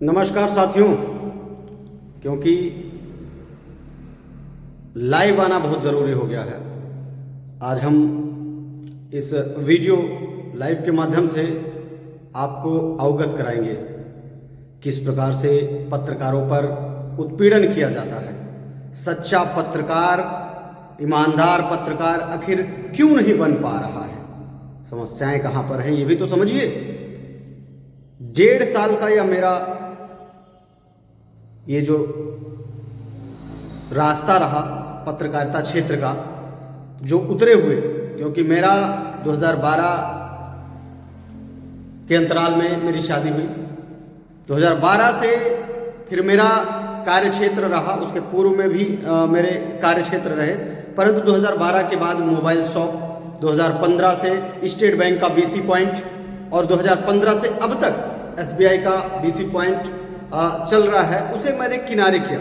नमस्कार साथियों, क्योंकि लाइव आना बहुत ज़रूरी हो गया है। आज हम इस वीडियो लाइव के माध्यम से आपको अवगत कराएंगे किस प्रकार से पत्रकारों पर उत्पीड़न किया जाता है। सच्चा पत्रकार, ईमानदार पत्रकार आखिर क्यों नहीं बन पा रहा है? समस्याएं कहाँ पर हैं ये भी तो समझिए। 1.5 साल का यह मेरा ये जो रास्ता रहा पत्रकारिता क्षेत्र का, जो उतरे हुए, क्योंकि मेरा 2012 के अंतराल में मेरी शादी हुई। 2012 से फिर मेरा कार्य क्षेत्र रहा, उसके पूर्व में भी मेरे कार्य क्षेत्र रहे, परंतु 2012 के बाद मोबाइल शॉप, 2015 से स्टेट बैंक का बीसी पॉइंट और 2015 से अब तक एसबीआई का बीसी पॉइंट चल रहा है, उसे मैंने किनारे किया।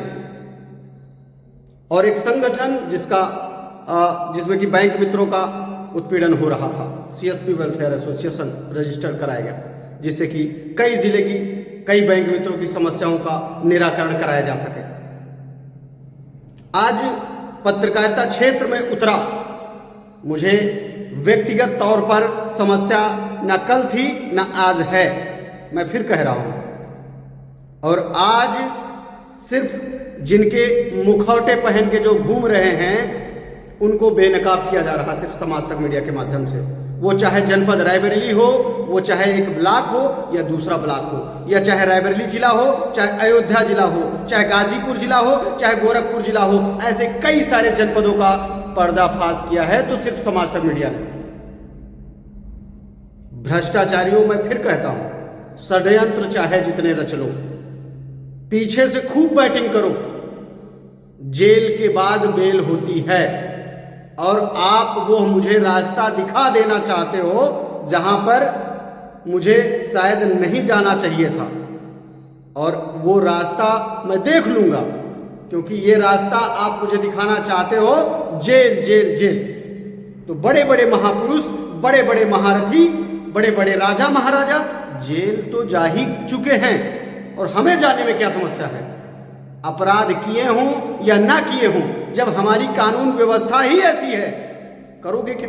और एक संगठन जिसमें कि बैंक मित्रों का उत्पीड़न हो रहा था, सीएसपी वेलफेयर एसोसिएशन रजिस्टर्ड कराया गया, जिससे कि कई जिले की कई बैंक मित्रों की समस्याओं का निराकरण कराया जा सके। आज पत्रकारिता क्षेत्र में उतरा, मुझे व्यक्तिगत तौर पर समस्या न कल थी न आज है, मैं फिर कह रहा हूं। और आज सिर्फ जिनके मुखौटे पहन के जो घूम रहे हैं उनको बेनकाब किया जा रहा, सिर्फ समाज तक मीडिया के माध्यम से। वो चाहे जनपद रायबरेली हो, वो चाहे एक ब्लॉक हो या दूसरा ब्लॉक हो, या चाहे रायबरेली जिला हो, चाहे अयोध्या जिला हो, चाहे गाजीपुर जिला हो, चाहे गोरखपुर जिला हो, ऐसे कई सारे जनपदों का पर्दाफाश किया है तो सिर्फ समाज तक मीडिया ने। भ्रष्टाचारियों, मैं फिर कहता हूं, षड्यंत्र चाहे जितने रच लो, पीछे से खूब बैटिंग करो, जेल के बाद बेल होती है। और आप वो मुझे रास्ता दिखा देना चाहते हो जहां पर मुझे शायद नहीं जाना चाहिए था, और वो रास्ता मैं देख लूंगा, क्योंकि ये रास्ता आप मुझे दिखाना चाहते हो जेल जेल जेल। तो बड़े बड़े महापुरुष, बड़े बड़े महारथी, बड़े बड़े राजा महाराजा जेल तो जा ही चुके हैं, और हमें जाने में क्या समस्या है? अपराध किए हों या ना किए हों, जब हमारी कानून व्यवस्था ही ऐसी है, करोगे क्या?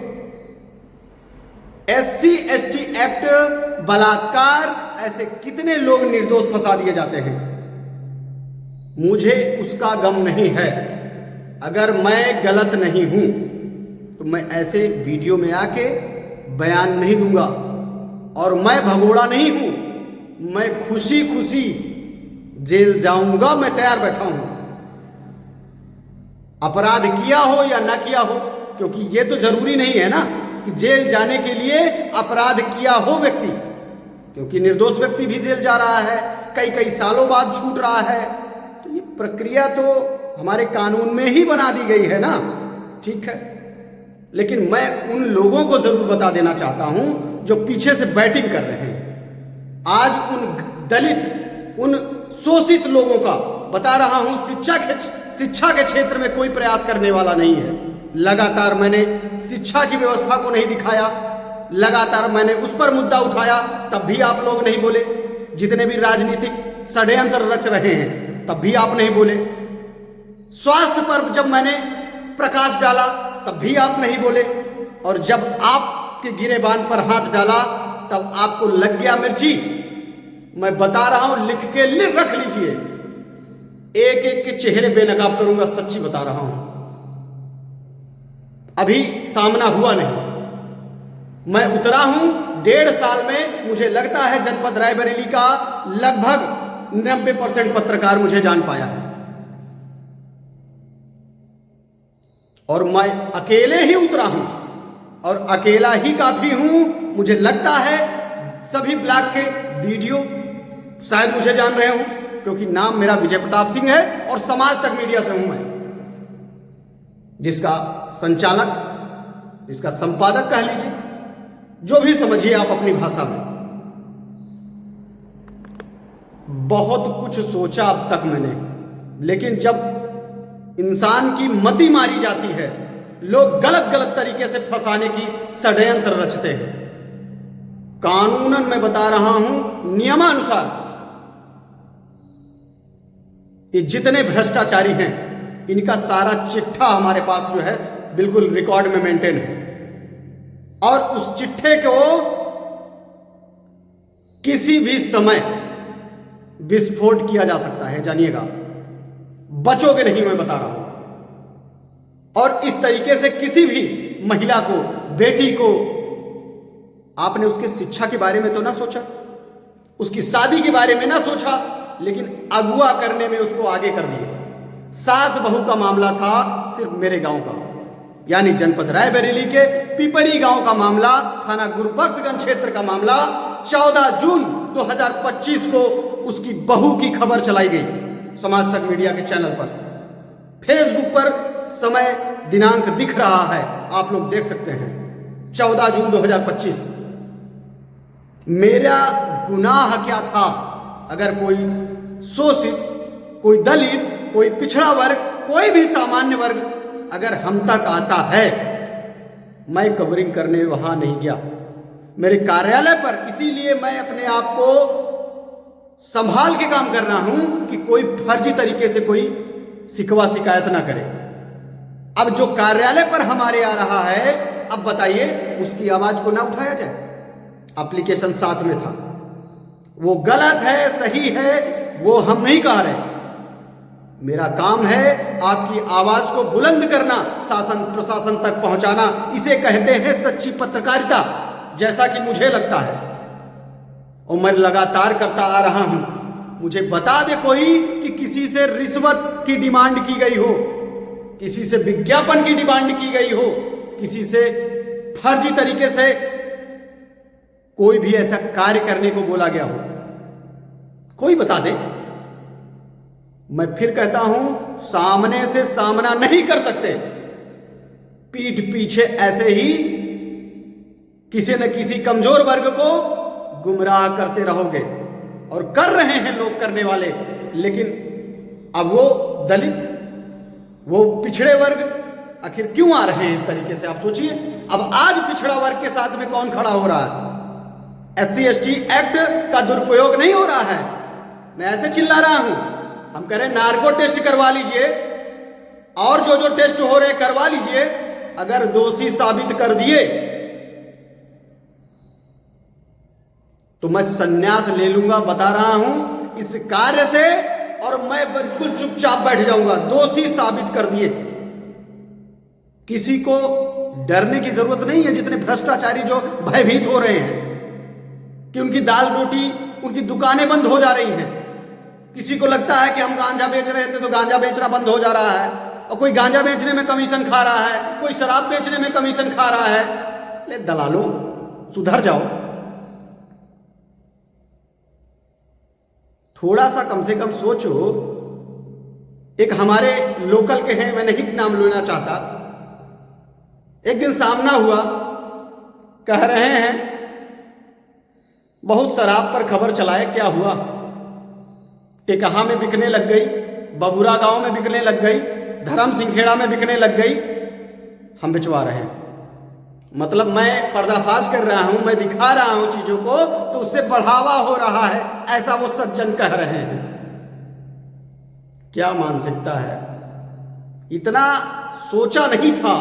SC ST एक्ट, बलात्कार, ऐसे कितने लोग निर्दोष फंसा दिए जाते हैं। मुझे उसका गम नहीं है। अगर मैं गलत नहीं हूं तो मैं ऐसे वीडियो में आके बयान नहीं दूंगा, और मैं भगोड़ा नहीं हूं। मैं खुशी खुशी जेल जाऊंगा, मैं तैयार बैठा हूं, अपराध किया हो या ना किया हो, क्योंकि ये तो जरूरी नहीं है ना कि जेल जाने के लिए अपराध किया हो व्यक्ति, क्योंकि निर्दोष व्यक्ति भी जेल जा रहा है, कई कई सालों बाद छूट रहा है। तो ये प्रक्रिया तो हमारे कानून में ही बना दी गई है ना, ठीक है। लेकिन मैं उन लोगों को जरूर बता देना चाहता हूं जो पीछे से बैटिंग कर रहे हैं। आज उन दलित, उन शोषित लोगों का बता रहा हूं, शिक्षा के क्षेत्र में कोई प्रयास करने वाला नहीं है। लगातार मैंने शिक्षा की व्यवस्था को नहीं दिखाया, लगातार मैंने उस पर मुद्दा उठाया, तब भी आप लोग नहीं बोले। जितने भी राजनीतिक षड्यंत्र रच रहे हैं तब भी आप नहीं बोले। स्वास्थ्य पर जब मैंने प्रकाश डाला तब भी आप नहीं बोले, और जब आपके गिरेबान पर हाथ डाला तब आपको लग गया मिर्ची। मैं बता रहा हूं, लिख के रख लीजिए, एक एक के चेहरे बेनकाब करूंगा, सच्ची बता रहा हूं। अभी सामना हुआ नहीं, मैं उतरा हूं 1.5 साल में। मुझे लगता है जनपद रायबरेली का लगभग 90% पत्रकार मुझे जान पाया है, और मैं अकेले ही उतरा हूं, और अकेला ही काफी हूं। मुझे लगता है सभी ब्लॉक के वीडियो शायद मुझे जान रहे हो, क्योंकि नाम मेरा विजय प्रताप सिंह है, और समाज तक मीडिया से हूं मैं, जिसका संचालक, जिसका संपादक कह लीजिए, जो भी समझिए आप अपनी भाषा में। बहुत कुछ सोचा अब तक मैंने, लेकिन जब इंसान की मति मारी जाती है, लोग गलत गलत तरीके से फंसाने की षड्यंत्र रचते हैं। कानूनन मैं बता रहा हूं, नियमानुसार ये जितने भ्रष्टाचारी हैं इनका सारा चिट्ठा हमारे पास जो है बिल्कुल रिकॉर्ड में मेंटेन है, और उस चिट्ठे को किसी भी समय विस्फोट किया जा सकता है, जानिएगा, बचोगे नहीं, मैं बता रहा हूं। और इस तरीके से किसी भी महिला को, बेटी को, आपने उसके शिक्षा के बारे में तो ना सोचा, उसकी शादी के बारे में ना सोचा, लेकिन अगुआ करने में उसको आगे कर दिए। सास बहू का मामला था सिर्फ मेरे गांव का, यानी जनपद रायबरेली के पिपरी गांव का मामला, थाना गुरुबख्शगंज क्षेत्र का मामला। 14 जून 2025 को उसकी बहू की खबर चलाई गई समाज तक मीडिया के चैनल पर, फेसबुक पर समय दिनांक दिख रहा है, आप लोग देख सकते हैं। 14 जून 2025। मेरा गुनाह क्या था? अगर कोई शोषित, कोई दलित, कोई पिछड़ा वर्ग, कोई भी सामान्य वर्ग अगर हम तक आता है, मैं कवरिंग करने वहां नहीं गया, मेरे कार्यालय पर। इसीलिए मैं अपने आप को संभाल के काम कर रहा हूं कि कोई फर्जी तरीके से कोई शिकवा शिकायत ना करे। अब जो कार्यालय पर हमारे आ रहा है, अब बताइए उसकी आवाज को ना उठाया जाए। एप्लीकेशन साथ में था, वो गलत है, सही है, वो हम नहीं कह रहे। मेरा काम है आपकी आवाज को बुलंद करना, शासन प्रशासन तक पहुंचाना। इसे कहते हैं सच्ची पत्रकारिता, जैसा कि मुझे लगता है, और मैं लगातार करता आ रहा हूं। मुझे बता दे कोई कि किसी से रिश्वत की डिमांड की गई हो, किसी से विज्ञापन की डिमांड की गई हो, किसी से फर्जी तरीके से कोई भी ऐसा कार्य करने को बोला गया हो, कोई बता दे। मैं फिर कहता हूं, सामने से सामना नहीं कर सकते, पीठ पीछे ऐसे ही किसी न किसी कमजोर वर्ग को गुमराह करते रहोगे, और कर रहे हैं लोग, करने वाले। लेकिन अब वो दलित, वो पिछड़े वर्ग आखिर क्यों आ रहे हैं इस तरीके से? आप सोचिए, अब आज पिछड़ा वर्ग के साथ में कौन खड़ा हो रहा है? SC/ST एक्ट का दुरुपयोग नहीं हो रहा है, मैं ऐसे चिल्ला रहा हूं। हम कह रहे हैं नार्को टेस्ट करवा लीजिए, और जो जो टेस्ट हो रहे करवा लीजिए। अगर दोषी साबित कर दिए तो मैं संन्यास ले लूंगा, बता रहा हूं, इस कार्य से, और मैं बिल्कुल चुपचाप बैठ जाऊंगा। दोषी साबित कर दिए, किसी को डरने की जरूरत नहीं है। जितने भ्रष्टाचारी जो भयभीत हो रहे हैं कि उनकी दाल रोटी, उनकी दुकानें बंद हो जा रही हैं। किसी को लगता है कि हम गांजा बेच रहे थे तो गांजा बेचना बंद हो जा रहा है, और कोई गांजा बेचने में कमीशन खा रहा है, कोई शराब बेचने में कमीशन खा रहा है। ले दलालों, सुधर जाओ, थोड़ा सा कम से कम सोचो। एक हमारे लोकल के हैं, मैं नहीं नाम लेना चाहता, एक दिन सामना हुआ, कह रहे हैं बहुत शराब पर खबर चलाए, क्या हुआ? टेकहा में बिकने लग गई, बबुरा गांव में बिकने लग गई, धर्म सिंखेड़ा में बिकने लग गई, हम बिचवा रहे हैं। मतलब मैं पर्दाफाश कर रहा हूं, मैं दिखा रहा हूं चीजों को, तो उससे बढ़ावा हो रहा है, ऐसा वो सज्जन कह रहे हैं। क्या मानसिकता है? इतना सोचा नहीं था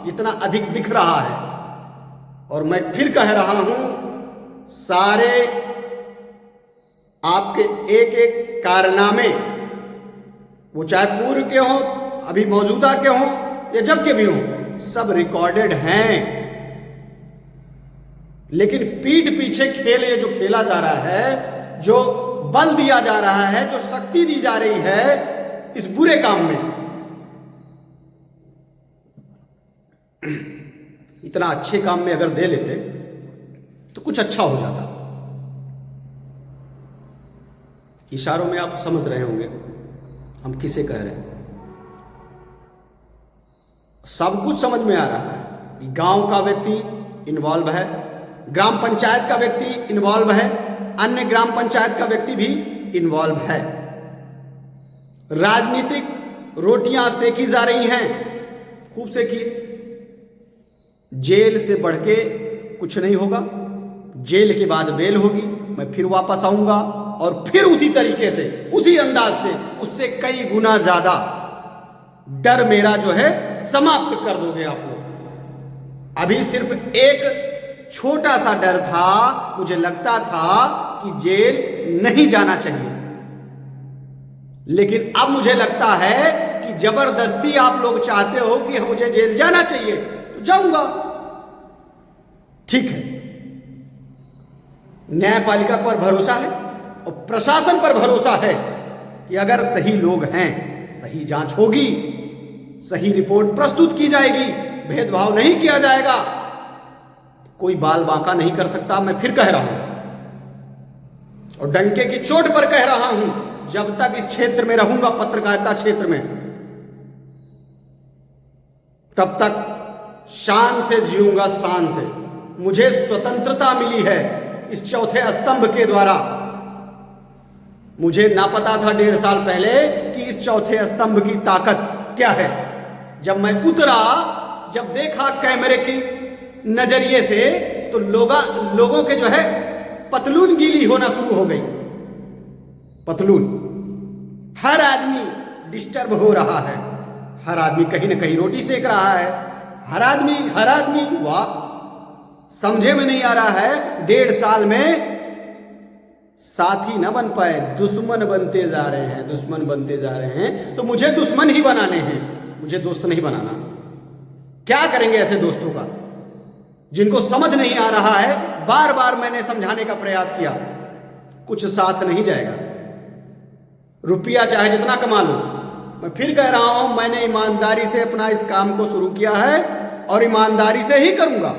जितना अधिक दिख रहा है। और मैं फिर कह रहा हूं, सारे आपके एक एक कारनामे, वो चाहे पूर्व के हों, अभी मौजूदा के हों, या जब के भी हों, सब रिकॉर्डेड हैं। लेकिन पीठ पीछे खेल ये जो खेला जा रहा है, जो बल दिया जा रहा है, जो शक्ति दी जा रही है इस बुरे काम में, इतना अच्छे काम में अगर दे लेते तो कुछ अच्छा हो जाता। इशारों में आप समझ रहे होंगे हम किसे कह रहे हैं। सब कुछ समझ में आ रहा है। गांव का व्यक्ति इन्वॉल्व है, ग्राम पंचायत का व्यक्ति इन्वॉल्व है, अन्य ग्राम पंचायत का व्यक्ति भी इन्वॉल्व है। राजनीतिक रोटियां सेकी जा रही हैं, खूब सेकी। जेल से बढ़ के कुछ नहीं होगा, जेल के बाद बेल होगी, मैं फिर वापस आऊंगा और फिर उसी तरीके से, उसी अंदाज से, उससे कई गुना ज्यादा डर मेरा जो है समाप्त कर दोगे आप लोग। अभी सिर्फ एक छोटा सा डर था, मुझे लगता था कि जेल नहीं जाना चाहिए, लेकिन अब मुझे लगता है कि जबरदस्ती आप लोग चाहते हो कि मुझे जेल जाना चाहिए तो जाऊंगा। ठीक है, न्यायपालिका पर भरोसा है और प्रशासन पर भरोसा है कि अगर सही लोग हैं, सही जांच होगी, सही रिपोर्ट प्रस्तुत की जाएगी, भेदभाव नहीं किया जाएगा, कोई बाल बांका नहीं कर सकता। मैं फिर कह रहा हूं और डंके की चोट पर कह रहा हूं, जब तक इस क्षेत्र में रहूंगा, पत्रकारिता क्षेत्र में, तब तक शान से जीऊंगा, शान से। मुझे स्वतंत्रता मिली है इस चौथे स्तंभ के द्वारा। मुझे ना पता था 1.5 साल पहले कि इस चौथे स्तंभ की ताकत क्या है। जब मैं उतरा, जब देखा कैमरे की नजरिए से, तो लोगों के जो है पतलून गीली होना शुरू हो गई। पतलून, हर आदमी डिस्टर्ब हो रहा है, हर आदमी कहीं ना कहीं रोटी सेक रहा है, हर आदमी वाह, समझे में नहीं आ रहा है 1.5 साल में साथी न बन पाए, दुश्मन बनते जा रहे हैं, दुश्मन बनते जा रहे हैं। तो मुझे दुश्मन ही बनाने हैं, मुझे दोस्त नहीं बनाना। क्या करेंगे ऐसे दोस्तों का जिनको समझ नहीं आ रहा है? बार बार मैंने समझाने का प्रयास किया, कुछ साथ नहीं जाएगा। रुपया चाहे जितना कमा लो, मैं फिर कह रहा हूं, मैंने ईमानदारी से अपना इस काम को शुरू किया है और ईमानदारी से ही करूंगा।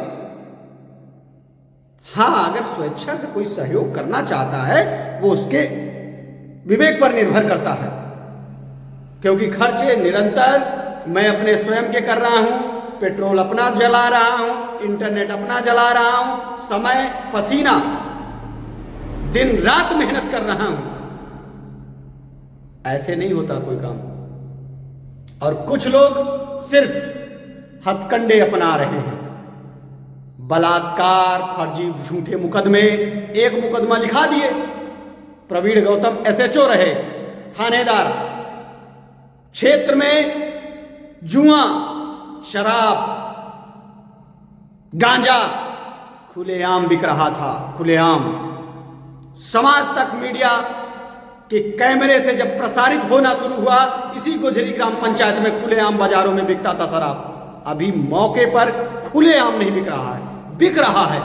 हाँ, अगर स्वेच्छा से कोई सहयोग करना चाहता है, वो उसके विवेक पर निर्भर करता है, क्योंकि खर्चे निरंतर मैं अपने स्वयं के कर रहा हूं, पेट्रोल अपना जला रहा हूं, इंटरनेट अपना जला रहा हूं, समय पसीना, दिन रात मेहनत कर रहा हूं। ऐसे नहीं होता कोई काम। और कुछ लोग सिर्फ हथकंडे अपना रहे हैं, बलात्कार, फर्जी झूठे मुकदमे। एक मुकदमा लिखा दिए, प्रवीण गौतम एसएचओ रहे, थानेदार, क्षेत्र में जुआ, शराब, गांजा खुलेआम बिक रहा था, खुलेआम। समाज तक मीडिया के कैमरे से जब प्रसारित होना शुरू हुआ, इसी गोजरी ग्राम पंचायत में खुलेआम बाजारों में बिकता था शराब। अभी मौके पर खुलेआम नहीं बिक रहा है, बिक रहा है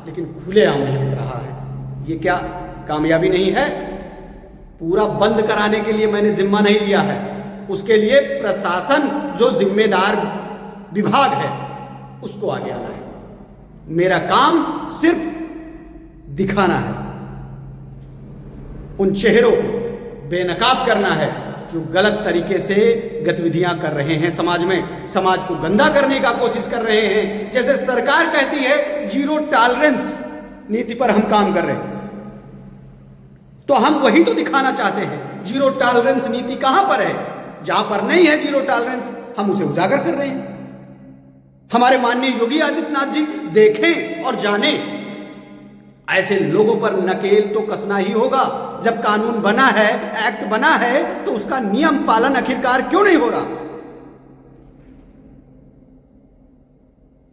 लेकिन खुलेआम नहीं बिक रहा है। ये क्या कामयाबी नहीं है? पूरा बंद कराने के लिए मैंने जिम्मा नहीं लिया है, उसके लिए प्रशासन जो जिम्मेदार विभाग है उसको आगे आना है। मेरा काम सिर्फ दिखाना है, उन चेहरों को बेनकाब करना है जो गलत तरीके से गतिविधियां कर रहे हैं समाज में, समाज को गंदा करने का कोशिश कर रहे हैं। जैसे सरकार कहती है 0 टॉलरेंस नीति पर हम काम कर रहे हैं, तो हम वही तो दिखाना चाहते हैं। 0 टॉलरेंस नीति कहां पर है? जहां पर नहीं है 0 टॉलरेंस, हम उसे उजागर कर रहे हैं। हमारे माननीय योगी आदित्यनाथ जी देखें और जानें, ऐसे लोगों पर नकेल तो कसना ही होगा। जब कानून बना है, एक्ट बना है, तो उसका नियम पालन आखिरकार क्यों नहीं हो रहा?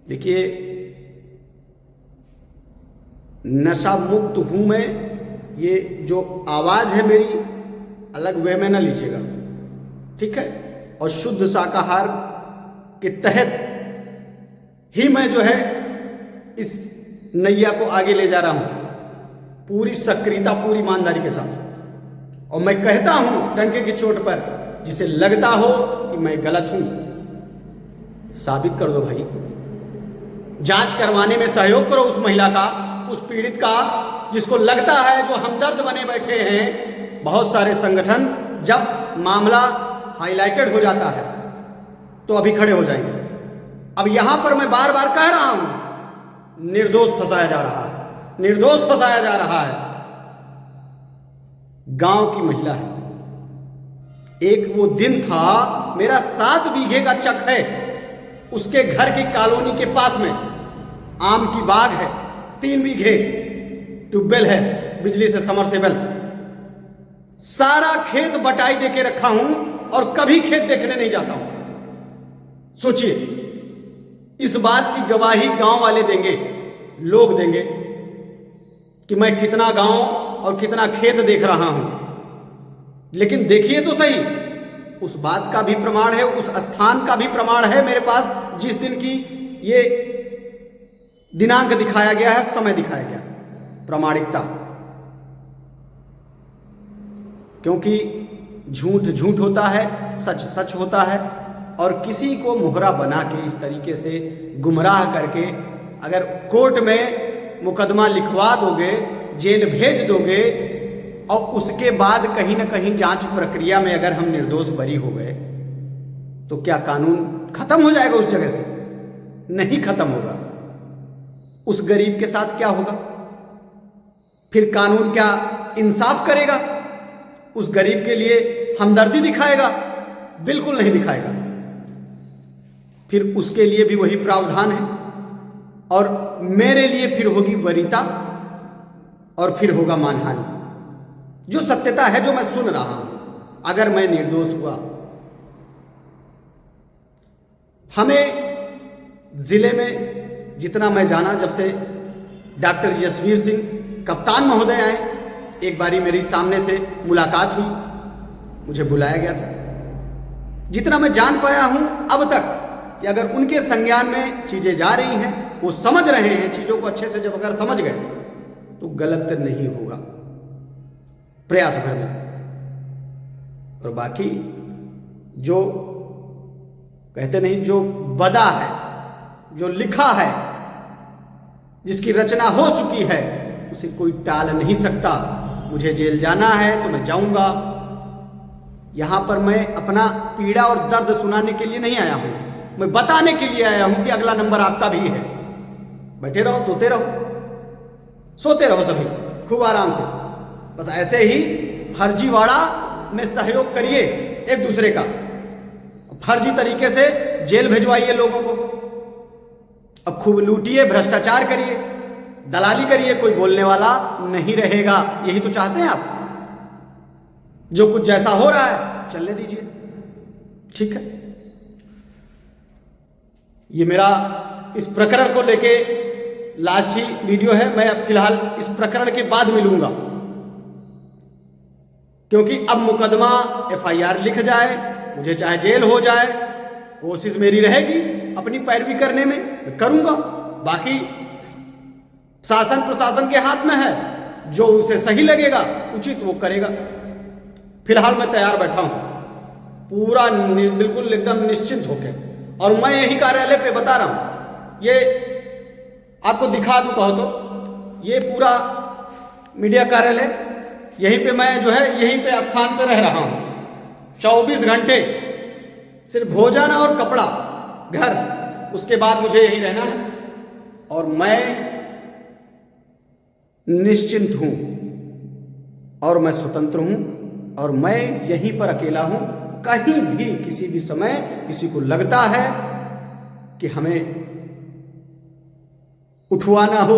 देखिए, नशा मुक्त हूं मैं, ये जो आवाज है मेरी, अलग वे में ना लीजिएगा, ठीक है? और शुद्ध शाकाहार के तहत ही मैं जो है इस नैया को आगे ले जा रहा हूं, पूरी सक्रियता, पूरी ईमानदारी के साथ। और मैं कहता हूं डंके की चोट पर, जिसे लगता हो कि मैं गलत हूं, साबित कर दो भाई। जांच करवाने में सहयोग करो उस महिला का, उस पीड़ित का, जिसको लगता है, जो हमदर्द बने बैठे हैं। बहुत सारे संगठन जब मामला हाईलाइटेड हो जाता है तो अभी खड़े हो जाएंगे। अब यहां पर मैं बार बार कह रहा हूं, निर्दोष फंसाया जा रहा है, निर्दोष फंसाया जा रहा है। गांव की महिला है, एक वो दिन था, मेरा 7 बीघे का चक है, उसके घर की कॉलोनी के पास में आम की बाग है, 3 बीघे ट्यूबवेल है, बिजली से समरसेबल, सारा खेत बटाई देके रखा हूं और कभी खेत देखने नहीं जाता हूं। सोचिए, इस बात की गवाही गांव वाले देंगे, लोग देंगे कि मैं कितना गांव और कितना खेत देख रहा हूं। लेकिन देखिए तो सही, उस बात का भी प्रमाण है, उस स्थान का भी प्रमाण है मेरे पास, जिस दिन की ये दिनांक दिखाया गया है, समय दिखाया गया, प्रामाणिकता। क्योंकि झूठ झूठ होता है, सच सच होता है, और किसी को मोहरा बना के इस तरीके से गुमराह करके अगर कोर्ट में मुकदमा लिखवा दोगे, जेल भेज दोगे, और उसके बाद कहीं ना कहीं जांच प्रक्रिया में अगर हम निर्दोष बरी हो गए, तो क्या कानून खत्म हो जाएगा उस जगह से? नहीं खत्म होगा। उस गरीब के साथ क्या होगा? फिर कानून क्या इंसाफ करेगा? उस गरीब के लिए हमदर्दी दिखाएगा? बिल्कुल नहीं दिखाएगा। फिर उसके लिए भी वही प्रावधान है, और मेरे लिए फिर होगी वरीयता, और फिर होगा मानहानि। जो सत्यता है, जो मैं सुन रहा हूं, अगर मैं निर्दोष हुआ। हमें जिले में जितना मैं जाना, जब से डॉक्टर यशवीर सिंह कप्तान महोदय आए, एक बारी मेरी सामने से मुलाकात हुई, मुझे बुलाया गया था। जितना मैं जान पाया हूं अब तक कि अगर उनके संज्ञान में चीजें जा रही हैं, वो समझ रहे हैं चीजों को अच्छे से, जब अगर समझ गए तो गलत नहीं होगा प्रयास भर में। और बाकी जो कहते नहीं, जो बदा है, जो लिखा है, जिसकी रचना हो चुकी है, उसे कोई टाल नहीं सकता। मुझे जेल जाना है तो मैं जाऊंगा। यहां पर मैं अपना पीड़ा और दर्द सुनाने के लिए नहीं आया हूं, मैं बताने के लिए आया हूं कि अगला नंबर आपका भी है। बैठे रहो, सोते रहो, सोते रहो सभी खूब आराम से। बस ऐसे ही फर्जीवाड़ा में सहयोग करिए एक दूसरे का, फर्जी तरीके से जेल भिजवाइए लोगों को, अब खूब लूटिए, भ्रष्टाचार करिए, दलाली करिए, कोई बोलने वाला नहीं रहेगा। यही तो चाहते हैं आप। जो कुछ जैसा हो रहा है चलने दीजिए, ठीक है। ये मेरा इस प्रकरण को लेके लास्ट ही वीडियो है। मैं अब फिलहाल इस प्रकरण के बाद मिलूंगा, क्योंकि अब मुकदमा FIR लिख जाए, मुझे चाहे जेल हो जाए, कोशिश मेरी रहेगी अपनी पैरवी करने में, मैं करूंगा। बाकी शासन प्रशासन के हाथ में है, जो उसे सही लगेगा उचित वो करेगा। फिलहाल मैं तैयार बैठा हूं, पूरा बिल्कुल एकदम निश्चिंत होकर। और मैं यही कार्यालय पे बता रहा हूं, ये आपको दिखा दूं कहो तो, ये पूरा मीडिया कार्यालय, यहीं पे मैं जो है यहीं पे स्थान पे रह रहा हूं 24 घंटे। सिर्फ भोजन और कपड़ा, घर, उसके बाद मुझे यहीं रहना है। और मैं निश्चिंत हूं, और मैं स्वतंत्र हूं, और मैं यहीं पर अकेला हूं। कहीं भी किसी भी समय किसी को लगता है कि हमें उठवाना हो,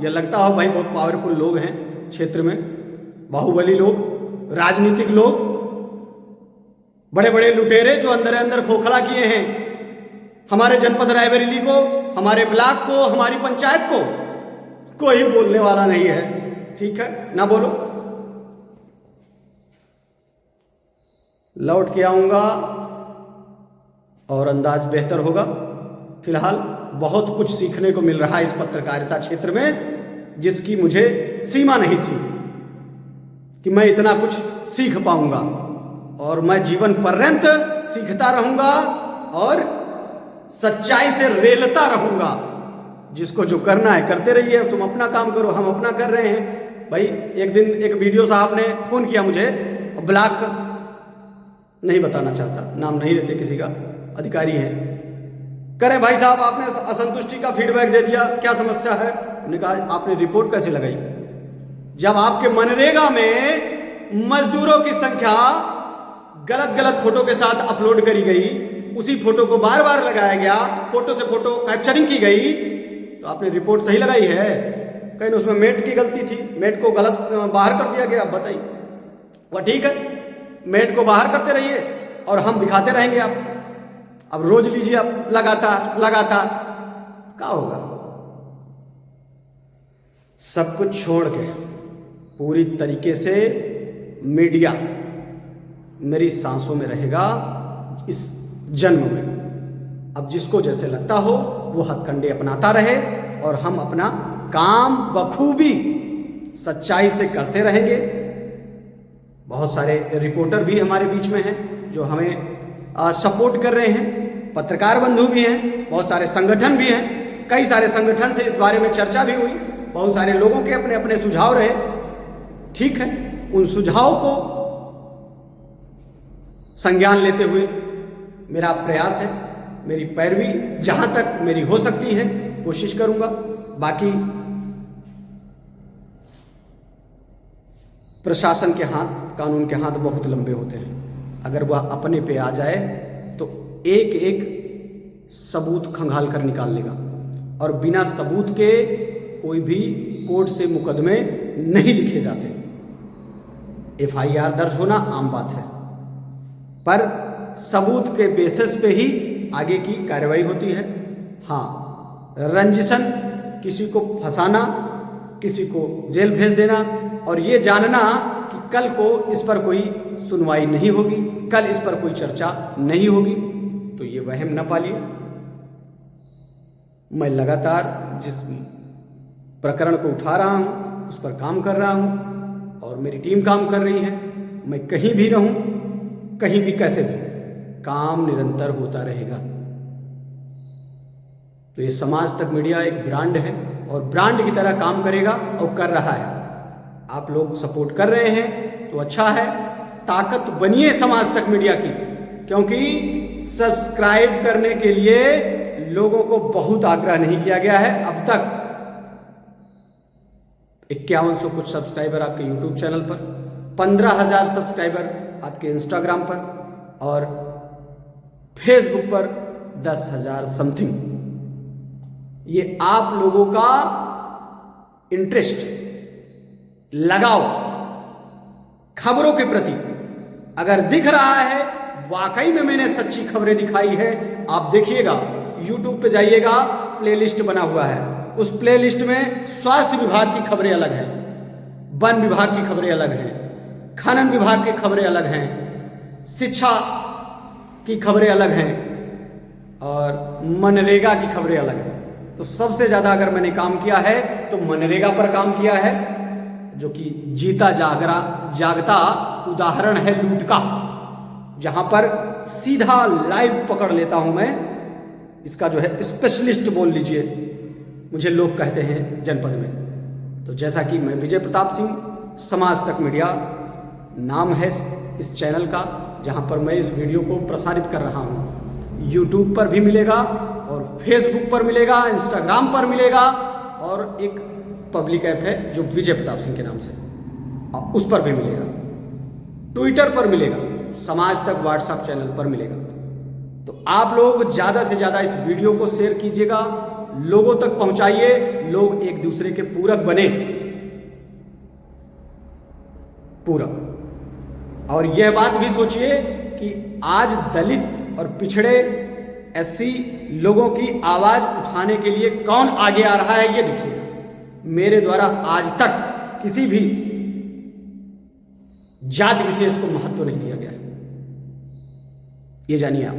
या लगता हो भाई बहुत पावरफुल लोग हैं क्षेत्र में, बाहुबली लोग, राजनीतिक लोग, बड़े बड़े लुटेरे जो अंदर अंदर खोखला किए हैं हमारे जनपद रायबरेली को, हमारे ब्लॉक को, हमारी पंचायत को, कोई बोलने वाला नहीं है। ठीक है, ना बोलो, लौट के आऊंगा और अंदाज बेहतर होगा। फिलहाल बहुत कुछ सीखने को मिल रहा है इस पत्रकारिता क्षेत्र में, जिसकी मुझे सीमा नहीं थी कि मैं इतना कुछ सीख पाऊंगा। और मैं जीवन पर्यंत सीखता रहूंगा और सच्चाई से रेलता रहूंगा। जिसको जो करना है करते रहिए, तुम अपना काम करो, हम अपना कर रहे हैं। भाई एक दिन एक वीडियो साहब ने फोन किया मुझे, ब्लॉक नहीं बताना चाहता, नाम नहीं लेते, किसी का अधिकारी है, करें भाई साहब आपने असंतुष्टि का फीडबैक दे दिया, क्या समस्या है? उन्होंने कहा आपने रिपोर्ट कैसे लगाई? जब आपके मनरेगा में मजदूरों की संख्या गलत गलत फोटो के साथ अपलोड करी गई, उसी फोटो को बार बार लगाया गया, फोटो से फोटो कैप्चरिंग की गई, तो आपने रिपोर्ट सही लगाई है? कहीं उसमें मेट की गलती थी, मेट को गलत बाहर कर दिया गया, बताइए। वह ठीक है, मेड को बाहर करते रहिए और हम दिखाते रहेंगे आप। अब रोज लीजिए आप लगातार लगातार, क्या होगा? सब कुछ छोड़ के पूरी तरीके से मीडिया मेरी सांसों में रहेगा इस जन्म में। अब जिसको जैसे लगता हो वो हथकंडे अपनाता रहे और हम अपना काम बखूबी सच्चाई से करते रहेंगे। बहुत सारे रिपोर्टर भी हमारे बीच में हैं जो हमें सपोर्ट कर रहे हैं, पत्रकार बंधु भी हैं, बहुत सारे संगठन भी हैं। कई सारे संगठन से इस बारे में चर्चा भी हुई, बहुत सारे लोगों के अपने अपने सुझाव रहे। ठीक है, उन सुझाव को संज्ञान लेते हुए मेरा प्रयास है, मेरी पैरवी जहां तक मेरी हो सकती है कोशिश करूंगा। बाकी प्रशासन के हाथ, कानून के हाथ बहुत लंबे होते हैं। अगर वह अपने पे आ जाए तो एक एक सबूत खंगाल कर निकाल लेगा और बिना सबूत के कोई भी कोर्ट से मुकदमे नहीं लिखे जाते। एफआईआर दर्ज होना आम बात है, पर सबूत के बेसिस पे ही आगे की कार्रवाई होती है। हाँ, रंजिशन, किसी को फंसाना, किसी को जेल भेज देना और ये जानना कि कल को इस पर कोई सुनवाई नहीं होगी, कल इस पर कोई चर्चा नहीं होगी, तो ये वहम न पालिए। मैं लगातार जिस प्रकरण को उठा रहा हूं उस पर काम कर रहा हूं और मेरी टीम काम कर रही है। मैं कहीं भी रहूं, कहीं भी, कैसे भी, काम निरंतर होता रहेगा। तो ये समाज तक मीडिया एक ब्रांड है और ब्रांड की तरह काम करेगा और कर रहा है। आप लोग सपोर्ट कर रहे हैं तो अच्छा है, ताकत बनिए समाज तक मीडिया की, क्योंकि सब्सक्राइब करने के लिए लोगों को बहुत आग्रह नहीं किया गया है अब तक। 5100 कुछ सब्सक्राइबर आपके यूट्यूब चैनल पर, 15,000 सब्सक्राइबर आपके इंस्टाग्राम पर और फेसबुक पर 10,000 समथिंग। ये आप लोगों का इंटरेस्ट, लगाओ खबरों के प्रति अगर दिख रहा है, वाकई में मैंने सच्ची खबरें दिखाई है, आप देखिएगा, यूट्यूब पे जाइएगा, प्लेलिस्ट बना हुआ है। उस प्लेलिस्ट में स्वास्थ्य विभाग की खबरें अलग हैं, वन विभाग की खबरें अलग हैं, खनन विभाग की खबरें अलग हैं, शिक्षा की खबरें अलग हैं और मनरेगा की खबरें अलग हैं। तो सबसे ज़्यादा अगर मैंने काम किया है तो मनरेगा पर काम किया है, जो कि जीता जागता उदाहरण है लूट का, जहां पर सीधा लाइव पकड़ लेता हूं मैं। इसका जो है स्पेशलिस्ट बोल लीजिए, मुझे लोग कहते हैं जनपद में। तो जैसा कि मैं विजय प्रताप सिंह, समाज तक मीडिया नाम है इस चैनल का, जहां पर मैं इस वीडियो को प्रसारित कर रहा हूं। यूट्यूब पर भी मिलेगा और फेसबुक पर मिलेगा, इंस्टाग्राम पर मिलेगा और एक पब्लिक ऐप है जो विजय प्रताप सिंह के नाम से, उस पर भी मिलेगा, ट्विटर पर मिलेगा, समाज तक व्हाट्सएप चैनल पर मिलेगा। तो आप लोग ज़्यादा से ज़्यादा इस वीडियो को शेयर कीजिएगा, लोगों तक पहुंचाइए, लोग एक दूसरे के पूरक बने, पूरक। और यह बात भी सोचिए कि आज दलित और पिछड़े एससी लोगों की आवाज उठाने के लिए कौन आगे आ रहा है, ये देखिएगा। मेरे द्वारा आज तक किसी भी जाति विशेष को महत्व नहीं दिया गया है, ये जानिए आप।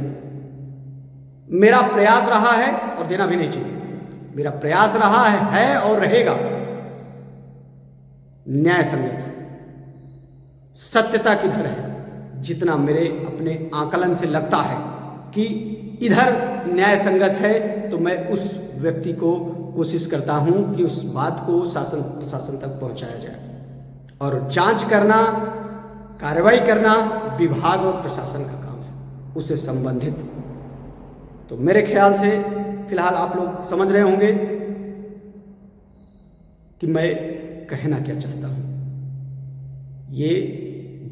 मेरा प्रयास रहा है और देना भी नहीं चाहिए, मेरा प्रयास रहा है और रहेगा न्याय संगत से, सत्यता किधर है। जितना मेरे अपने आकलन से लगता है कि इधर न्याय संगत है, तो मैं उस व्यक्ति को कोशिश करता हूं कि उस बात को शासन प्रशासन तक पहुंचाया जाए। और जांच करना, कार्रवाई करना विभाग और प्रशासन का काम है, उससे संबंधित। तो मेरे ख्याल से फिलहाल आप लोग समझ रहे होंगे कि मैं कहना क्या चाहता हूं। ये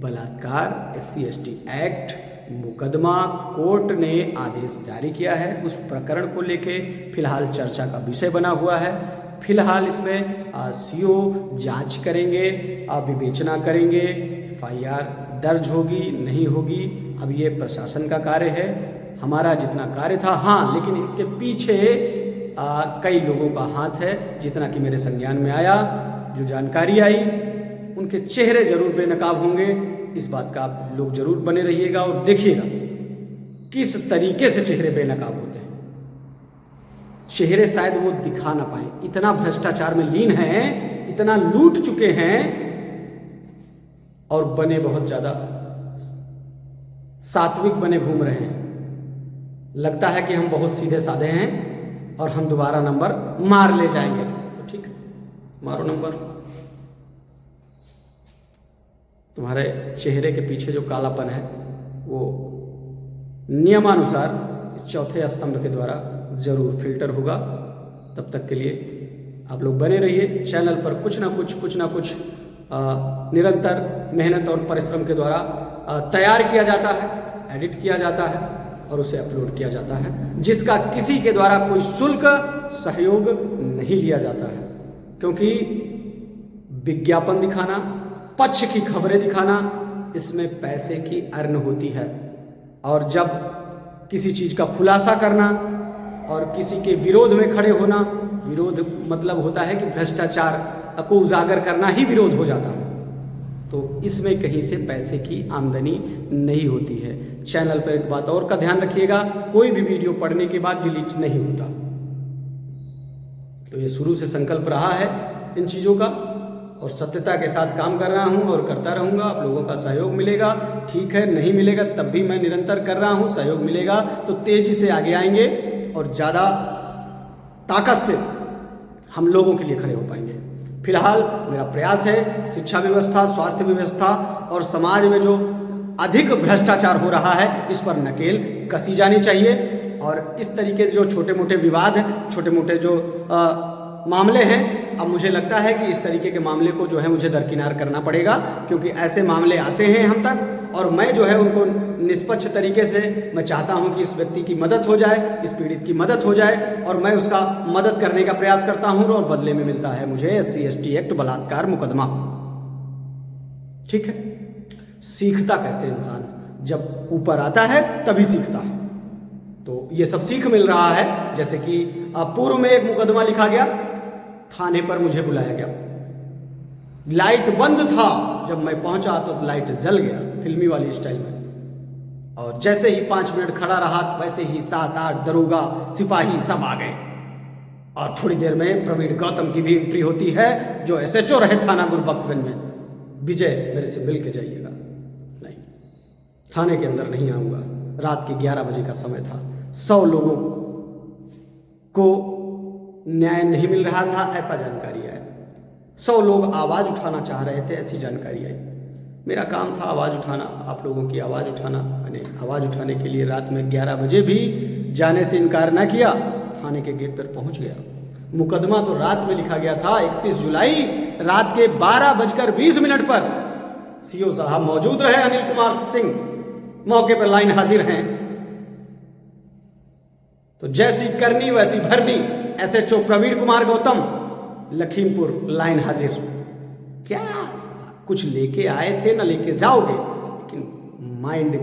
बलात्कार SC/ST एक्ट मुकदमा कोर्ट ने आदेश जारी किया है, उस प्रकरण को लेके फिलहाल चर्चा का विषय बना हुआ है। फिलहाल इसमें CO जांच करेंगे, विवेचना करेंगे, FIR दर्ज होगी नहीं होगी, अब ये प्रशासन का कार्य है, हमारा जितना कार्य था। हाँ, लेकिन इसके पीछे कई लोगों का हाथ है, जितना कि मेरे संज्ञान में आया, जो जानकारी आई, उनके चेहरे जरूर बेनकाब होंगे। इस बात का आप लोग जरूर बने रहिएगा और देखिएगा किस तरीके से चेहरे बेनकाब होते हैं। चेहरे शायद वो दिखा ना पाए, इतना भ्रष्टाचार में लीन हैं, इतना लूट चुके हैं और बने बहुत ज्यादा सात्विक बने घूम रहे हैं। लगता है कि हम बहुत सीधे साधे हैं और हम दोबारा नंबर मार ले जाएंगे। तो ठीक, मारो नंबर। तुम्हारे चेहरे के पीछे जो कालापन है वो नियमानुसार इस चौथे स्तंभ के द्वारा जरूर फिल्टर होगा। तब तक के लिए आप लोग बने रहिए। चैनल पर कुछ ना कुछ निरंतर मेहनत और परिश्रम के द्वारा तैयार किया जाता है, एडिट किया जाता है और उसे अपलोड किया जाता है, जिसका किसी के द्वारा कोई शुल्क सहयोग नहीं लिया जाता है। क्योंकि विज्ञापन दिखाना, पक्ष की खबरें दिखाना, इसमें पैसे की अर्न होती है। और जब किसी चीज का खुलासा करना और किसी के विरोध में खड़े होना, विरोध मतलब होता है कि भ्रष्टाचार को उजागर करना ही विरोध हो जाता है, तो इसमें कहीं से पैसे की आमदनी नहीं होती है। चैनल पर एक बात और का ध्यान रखिएगा, कोई भी वीडियो पढ़ने के बाद डिलीट नहीं होता। तो ये शुरू से संकल्प रहा है इन चीज़ों का और सत्यता के साथ काम कर रहा हूं और करता रहूंगा। आप लोगों का सहयोग मिलेगा, ठीक है, नहीं मिलेगा तब भी मैं निरंतर कर रहा हूं। सहयोग मिलेगा तो तेजी से आगे आएंगे और ज़्यादा ताकत से हम लोगों के लिए खड़े हो पाएंगे। फिलहाल मेरा प्रयास है शिक्षा व्यवस्था, स्वास्थ्य व्यवस्था और समाज में जो अधिक भ्रष्टाचार हो रहा है इस पर नकेल कसी जानी चाहिए। और इस तरीके से जो छोटे मोटे विवाद, छोटे मोटे जो मामले हैं, अब मुझे लगता है कि इस तरीके के मामले को जो है मुझे दरकिनार करना पड़ेगा, क्योंकि ऐसे मामले आते हैं हम तक और मैं जो है उनको निष्पक्ष तरीके से मैं चाहता हूं कि इस व्यक्ति की मदद हो जाए, इस पीड़ित की मदद हो जाए और मैं उसका मदद करने का प्रयास करता हूं और बदले में मिलता है मुझे SC/ST एक्ट बलात्कार मुकदमा। ठीक है, सीखता कैसे इंसान? जब ऊपर आता है तभी सीखता है। तो ये सब सीख मिल रहा है। जैसे कि पूर्व में एक मुकदमा लिखा गया, थाने पर मुझे बुलाया गया, लाइट बंद था, जब मैं पहुंचा तो लाइट जल गया फिल्मी वाली स्टाइल में, और जैसे ही 5 मिनट खड़ा रहा वैसे ही 7-8 दरोगा सिपाही सब आ गए और थोड़ी देर में प्रवीण गौतम की भी एंट्री होती है, जो SHO रहे थाना गुरबख्शगंज में। विजय, मेरे से मिल के जाइएगा। नहीं, थाने के अंदर नहीं आऊंगा। रात के 11 बजे का समय था, 100 लोगों को न्याय नहीं मिल रहा था ऐसा जानकारी आई। 100 लोग आवाज उठाना चाह रहे थे ऐसी जानकारी आई। मेरा काम था आवाज उठाना, आप लोगों की आवाज उठाना। मैंने आवाज उठाने के लिए रात में 11 बजे भी जाने से इनकार ना किया, थाने के गेट पर पहुंच गया। मुकदमा तो रात में लिखा गया था 31 जुलाई रात के 12:20 पर। CO साहब मौजूद रहे, अनिल कुमार सिंह मौके पर लाइन हाजिर हैं। तो जैसी करनी वैसी भरनी, SHO प्रवीण कुमार गौतम लखीमपुर लाइन हाजिर। क्या कुछ लेके आए थे ना लेके जाओगे, लेकिन माइंड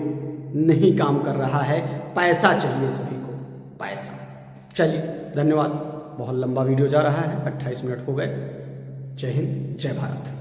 नहीं काम कर रहा है। पैसा चाहिए सभी को, पैसा। चलिए, धन्यवाद। बहुत लंबा वीडियो जा रहा है, 28 मिनट हो गए। जय हिंद, जय भारत।